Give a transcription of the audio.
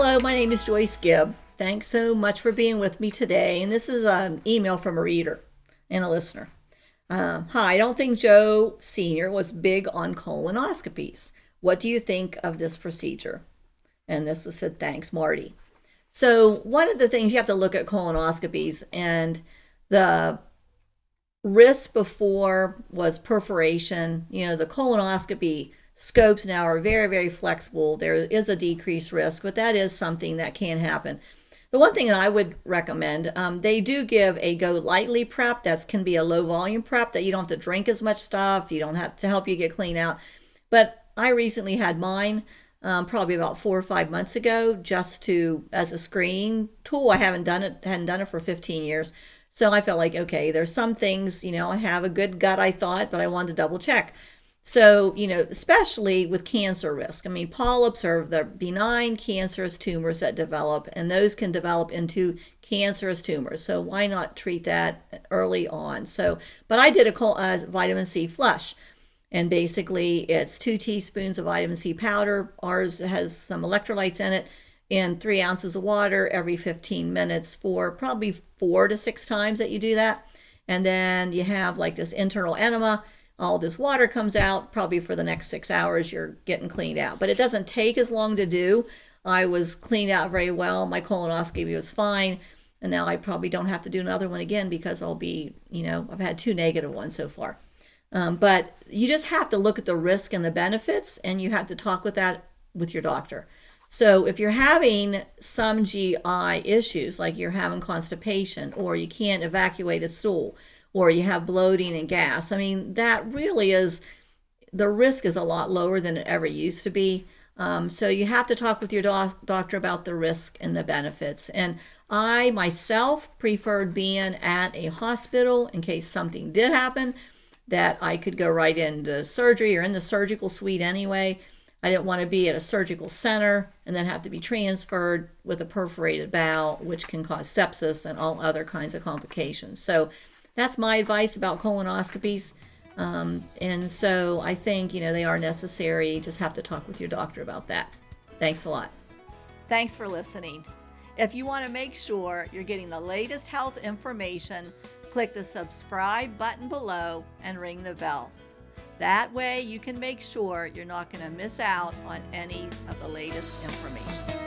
Hello, my name is Joyce Gibb. Thanks so much for being with me today. And this is an email from a reader and a listener. Hi, I don't think Joe Sr. was big on colonoscopies. What do you think of this procedure? And this was said, thanks, Marty. So one of the things you have to look at colonoscopies, and the risk before was perforation. The colonoscopy scopes now are very, very flexible. There is a decreased risk, but that is something that can happen. The one thing that I would recommend, they do give a go lightly prep. That can be a low volume prep that you don't have to drink as much stuff. You don't have to help you get clean out. But I recently had mine probably about 4 or 5 months ago, just as a screening tool. I hadn't done it for 15 years. So I felt like, okay, there's some things, I have a good gut, I thought, but I wanted to double check. So, especially with cancer risk. I mean, polyps are the benign cancerous tumors that develop, and those can develop into cancerous tumors. So why not treat that early on? But I did a vitamin C flush, and basically it's 2 teaspoons of vitamin C powder. Ours has some electrolytes in it, and 3 ounces of water every 15 minutes for probably 4 to 6 times that you do that. And then you have like this internal enema. All this water comes out. Probably for the next 6 hours, you're getting cleaned out. But it doesn't take as long to do. I was cleaned out very well. My colonoscopy was fine. And now I probably don't have to do another one again because I'll be, I've had 2 negative ones so far. But you just have to look at the risk and the benefits, and you have to talk with your doctor. So if you're having some GI issues, like you're having constipation, or you can't evacuate a stool, or you have bloating and gas, I mean, that really is, the risk is a lot lower than it ever used to be. So you have to talk with your doctor about the risk and the benefits. And I myself preferred being at a hospital in case something did happen, that I could go right into surgery or in the surgical suite anyway. I didn't want to be at a surgical center and then have to be transferred with a perforated bowel, which can cause sepsis and all other kinds of complications. So that's my advice about colonoscopies. And so I think, they are necessary. You just have to talk with your doctor about that. Thanks a lot. Thanks for listening. If you want to make sure you're getting the latest health information, click the subscribe button below and ring the bell. That way you can make sure you're not going to miss out on any of the latest information.